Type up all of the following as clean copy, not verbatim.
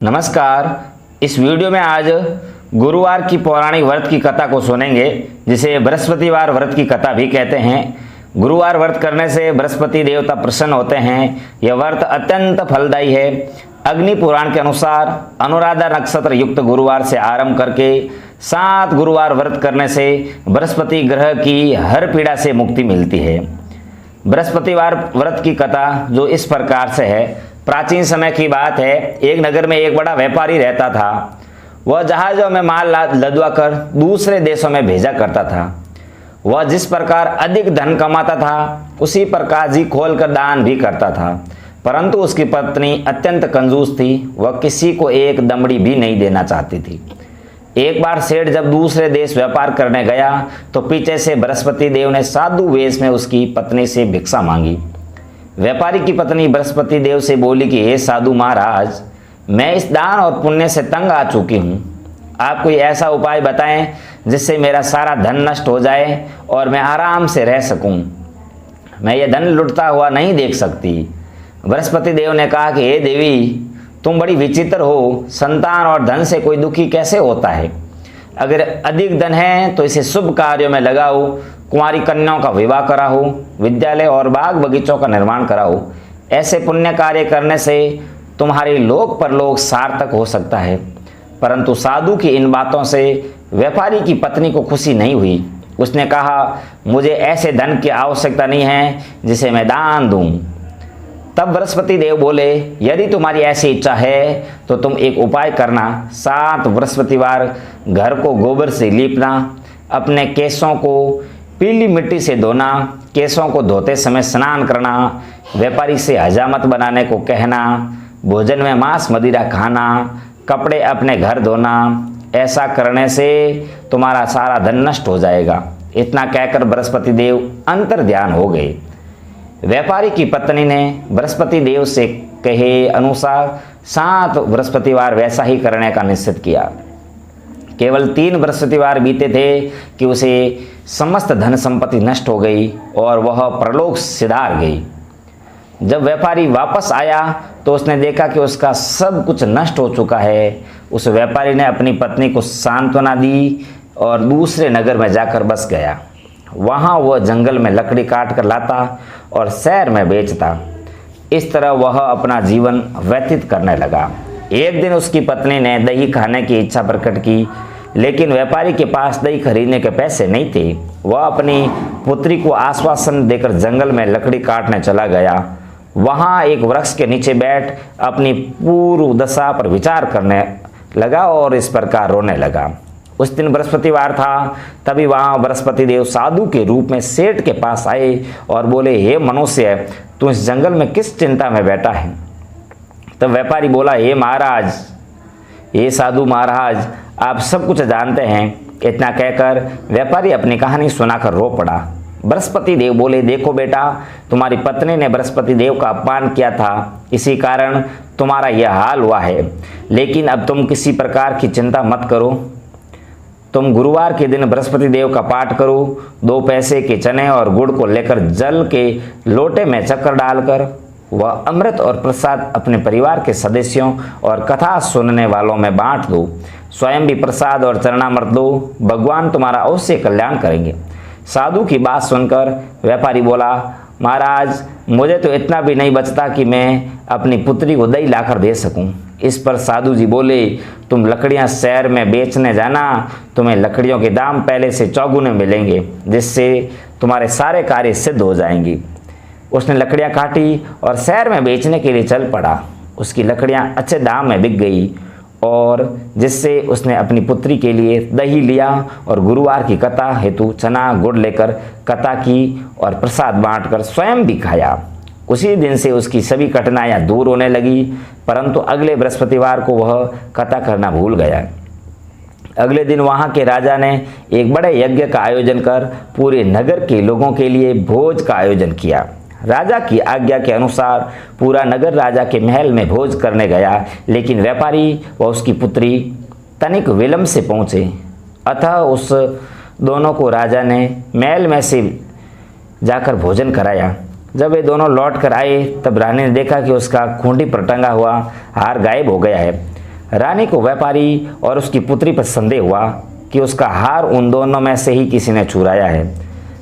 नमस्कार। इस वीडियो में आज गुरुवार की पौराणिक व्रत की कथा को सुनेंगे, जिसे बृहस्पतिवार व्रत की कथा भी कहते हैं। गुरुवार व्रत करने से बृहस्पति देवता प्रसन्न होते हैं। यह व्रत अत्यंत फलदायी है। अग्नि पुराण के अनुसार अनुराधा नक्षत्र युक्त गुरुवार से आरंभ करके 7 गुरुवार व्रत करने से बृहस्पति ग्रह की हर पीड़ा से मुक्ति मिलती है। बृहस्पतिवार व्रत की कथा जो इस प्रकार से है। प्राचीन समय की बात है, एक नगर में एक बड़ा व्यापारी रहता था। वह जहाजों में माल लदवा कर दूसरे देशों में भेजा करता था। वह जिस प्रकार अधिक धन कमाता था, उसी प्रकार जी खोल कर दान भी करता था। परंतु उसकी पत्नी अत्यंत कंजूस थी। वह किसी को एक दमड़ी भी नहीं देना चाहती थी। एक बार सेठ जब दूसरे देश व्यापार करने गया तो पीछे से बृहस्पति देव ने साधु वेश में उसकी पत्नी से भिक्षा मांगी। व्यापारी की पत्नी बृहस्पति देव से बोली कि हे साधु महाराज, मैं इस दान और पुण्य से तंग आ चुकी हूँ। आप कोई ऐसा उपाय बताएं जिससे मेरा सारा धन नष्ट हो जाए और मैं आराम से रह सकूं। मैं यह धन लुटता हुआ नहीं देख सकती। बृहस्पति देव ने कहा कि हे देवी, तुम बड़ी विचित्र हो। संतान और धन से कोई दुखी कैसे होता है? अगर अधिक धन है तो इसे शुभ कार्यों में लगाओ। कुंवारी कन्याओं का विवाह कराओ, विद्यालय और बाग बगीचों का निर्माण कराओ। ऐसे पुण्य कार्य करने से तुम्हारी लोक परलोक सार्थक हो सकता है। परंतु साधु की इन बातों से व्यापारी की पत्नी को खुशी नहीं हुई। उसने कहा, मुझे ऐसे धन की आवश्यकता नहीं है जिसे मैं दान दूं। तब बृहस्पति देव बोले, यदि तुम्हारी ऐसी इच्छा है तो तुम एक उपाय करना। 7 बृहस्पतिवार घर को गोबर से लीपना, अपने केशों को पीली मिट्टी से धोना, केशों को धोते समय स्नान करना, व्यापारी से हजामत बनाने को कहना, भोजन में मांस मदिरा खाना, कपड़े अपने घर धोना। ऐसा करने से तुम्हारा सारा धन नष्ट हो जाएगा। इतना कहकर बृहस्पति देव अंतर ध्यान हो गए। व्यापारी की पत्नी ने बृहस्पति देव से कहे अनुसार 7 बृहस्पतिवार वैसा ही करने का निश्चित किया। केवल 3 बृहस्पतिवार बीते थे कि उसे समस्त धन संपत्ति नष्ट हो गई और वह परलोक सिधार गई। जब व्यापारी वापस आया तो उसने देखा कि उसका सब कुछ नष्ट हो चुका है। उस व्यापारी ने अपनी पत्नी को सांत्वना दी और दूसरे नगर में जाकर बस गया। वहाँ वह जंगल में लकड़ी काट कर लाता और शहर में बेचता। इस तरह वह अपना जीवन व्यतीत करने लगा। एक दिन उसकी पत्नी ने दही खाने की इच्छा प्रकट की, लेकिन व्यापारी के पास दही खरीदने के पैसे नहीं थे। वह अपनी पुत्री को आश्वासन देकर जंगल में लकड़ी काटने चला गया। वहाँ एक वृक्ष के नीचे बैठ अपनी पूर्व दशा पर विचार करने लगा और इस प्रकार रोने लगा। उस दिन बृहस्पतिवार था। तभी वहाँ बृहस्पति देव साधु के रूप में सेठ के पास आए और बोले, हे मनुष्य, तू इस जंगल में किस चिंता में बैठा है? तब व्यापारी बोला, हे महाराज, हे साधु महाराज, आप सब कुछ जानते हैं। इतना कहकर व्यापारी अपनी कहानी सुनाकर रो पड़ा। बृहस्पति देव बोले, देखो बेटा, तुम्हारी पत्नी ने बृहस्पति देव का अपमान किया था, इसी कारण तुम्हारा यह हाल हुआ है। लेकिन अब तुम किसी प्रकार की चिंता मत करो। तुम गुरुवार के दिन बृहस्पति देव का पाठ करो। 2 पैसे के चने और गुड़ को लेकर जल के लोटे में चक्कर डालकर वह अमृत और प्रसाद अपने परिवार के सदस्यों और कथा सुनने वालों में बांट दो। स्वयं भी प्रसाद और चरणामृत दो। भगवान तुम्हारा अवश्य कल्याण करेंगे। साधु की बात सुनकर व्यापारी बोला, महाराज, मुझे तो इतना भी नहीं बचता कि मैं अपनी पुत्री को दही लाकर दे सकूं। इस पर साधु जी बोले, तुम लकड़ियां शहर में बेचने जाना। तुम्हें लकड़ियों के दाम पहले से चौगुने मिलेंगे, जिससे तुम्हारे सारे कार्य सिद्ध हो जाएंगे। उसने लकड़ियां काटी और शहर में बेचने के लिए चल पड़ा। उसकी लकड़ियां अच्छे दाम में बिक गई और जिससे उसने अपनी पुत्री के लिए दही लिया और गुरुवार की कथा हेतु चना गुड़ लेकर कथा की और प्रसाद बांटकर स्वयं भी खाया। उसी दिन से उसकी सभी कठिनाइयां दूर होने लगी। परंतु अगले बृहस्पतिवार को वह कथा करना भूल गया। अगले दिन वहां के राजा ने एक बड़े यज्ञ का आयोजन कर पूरे नगर के लोगों के लिए भोज का आयोजन किया। राजा की आज्ञा के अनुसार पूरा नगर राजा के महल में भोज करने गया, लेकिन व्यापारी व उसकी पुत्री तनिक विलंब से पहुँचे। अतः उस दोनों को राजा ने महल में से जाकर भोजन कराया। जब वे दोनों लौट कर आए तब रानी ने देखा कि उसका खूंटी पर टंगा हुआ हार गायब हो गया है। रानी को व्यापारी और उसकी पुत्री पर संदेह हुआ कि उसका हार उन दोनों में से ही किसी ने चुराया है।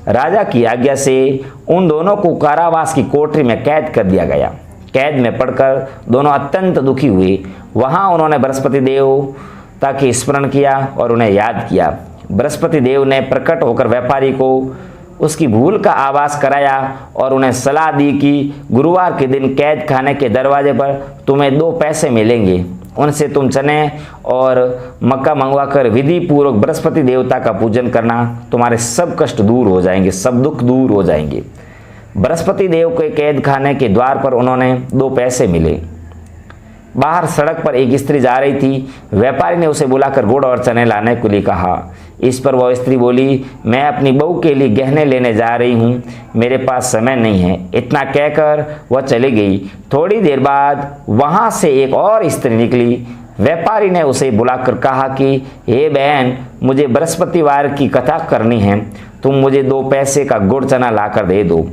राजा की आज्ञा से उन दोनों को कारावास की कोठरी में कैद कर दिया गया। कैद में पड़कर दोनों अत्यंत दुखी हुए। वहां उन्होंने बृहस्पति देवता की स्मरण किया और उन्हें याद किया। बृहस्पति देव ने प्रकट होकर व्यापारी को उसकी भूल का आभास कराया और उन्हें सलाह दी कि गुरुवार के दिन कैद खाने के दरवाजे पर तुम्हें 2 पैसे मिलेंगे। उनसे तुम चने और मक्का मंगवाकर विधि पूर्वक बृहस्पति देवता का पूजन करना। तुम्हारे सब कष्ट दूर हो जाएंगे, सब दुख दूर हो जाएंगे। बृहस्पति देव के कैद खाने के द्वार पर उन्होंने 2 पैसे मिले। बाहर सड़क पर एक स्त्री जा रही थी। व्यापारी ने उसे बुलाकर गुड़ और चने लाने के लिए कहा। इस पर वह स्त्री बोली, मैं अपनी बहू के लिए गहने लेने जा रही हूँ, मेरे पास समय नहीं है। इतना कहकर वह चली गई। थोड़ी देर बाद वहाँ से एक और स्त्री निकली। व्यापारी ने उसे बुलाकर कहा कि हे बहन, मुझे बृहस्पतिवार की कथा करनी है, तुम मुझे 2 पैसे का गुड़ चना लाकर दे दो।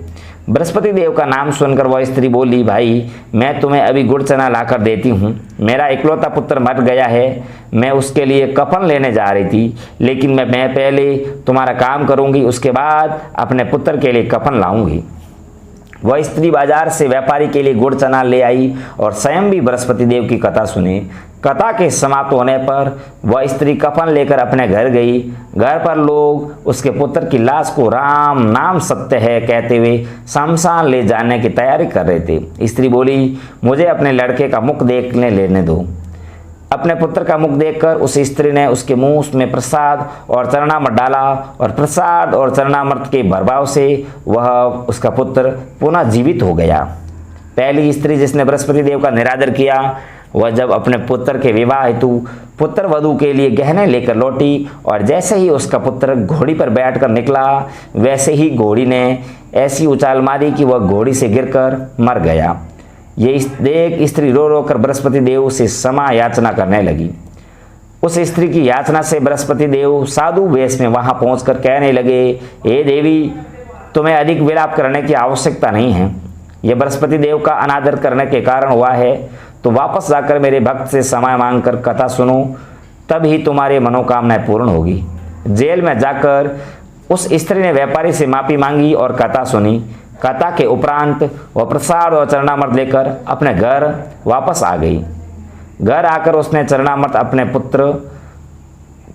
बृहस्पति देव का नाम सुनकर वह स्त्री बोली, भाई मैं तुम्हें अभी गुड़ चना लाकर देती हूँ। मेरा इकलौता पुत्र मर गया है, मैं उसके लिए कफन लेने जा रही थी, लेकिन मैं पहले तुम्हारा काम करूँगी, उसके बाद अपने पुत्र के लिए कफन लाऊंगी। वह स्त्री बाजार से व्यापारी के लिए गुड़ चना ले आई और स्वयं भी बृहस्पति देव की कथा सुनी। कथा के समाप्त होने पर वह स्त्री कफन लेकर अपने घर गई। घर पर लोग उसके पुत्र की लाश को राम नाम सत्य है कहते हुए शमशान ले जाने की तैयारी कर रहे थे। स्त्री बोली, मुझे अपने लड़के का मुख देखने लेने दो। अपने पुत्र का मुख देखकर उस स्त्री ने उसके मुंह में प्रसाद और चरणामृत डाला और प्रसाद और चरणामृत के प्रभाव से वह उसका पुत्र पुनः जीवित हो गया। पहली स्त्री जिसने बृहस्पति देव का निरादर किया, वह जब अपने पुत्र के विवाह हेतु पुत्र वधू के लिए गहने लेकर लौटी और जैसे ही उसका पुत्र घोड़ी पर बैठकर निकला, वैसे ही घोड़ी ने ऐसी उछाल मारी कि वह घोड़ी से गिरकर मर गया। ये देख स्त्री रो रो कर बृहस्पति देव से क्षमा याचना करने लगी। उस स्त्री की याचना से बृहस्पति देव साधु वेश में वहां पहुंचकर कहने लगे, हे देवी, तुम्हें अधिक विलाप करने की आवश्यकता नहीं है। यह बृहस्पति देव का अनादर करने के कारण हुआ है, तो वापस जाकर मेरे भक्त से समय मांगकर कथा सुनो, तब ही तुम्हारी मनोकामनाएं पूर्ण होगी। जेल में जाकर उस स्त्री ने व्यापारी से माफी मांगी और कथा सुनी। कथा के उपरांत वह प्रसाद और चरणामृत लेकर अपने घर वापस आ गई। घर आकर उसने चरणामृत अपने पुत्र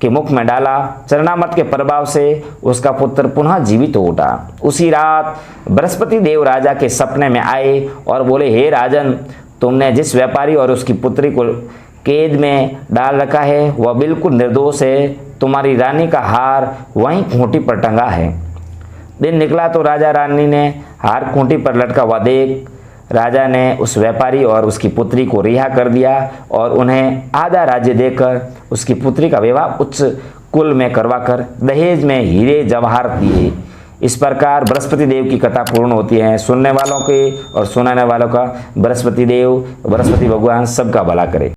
के मुख में डाला। चरणामृत के प्रभाव से उसका पुत्र पुनः जीवित हो उठा। उसी रात बृहस्पति देव राजा के सपने में आए और बोले, हे राजन, तुमने जिस व्यापारी और उसकी पुत्री को कैद में डाल रखा है वह बिल्कुल निर्दोष है। तुम्हारी रानी का हार वहीं खूंटी पर टंगा है। दिन निकला तो राजा रानी ने हार खूंटी पर लटका हुआ देख राजा ने उस व्यापारी और उसकी पुत्री को रिहा कर दिया और उन्हें आधा राज्य देकर उसकी पुत्री का विवाह उच्च कुल में करवाकर दहेज में हीरे जवाहर दिए। इस प्रकार बृहस्पति देव की कथा पूर्ण होती है। सुनने वालों के और सुनाने वालों का बृहस्पति देव, बृहस्पति भगवान सबका भला करे।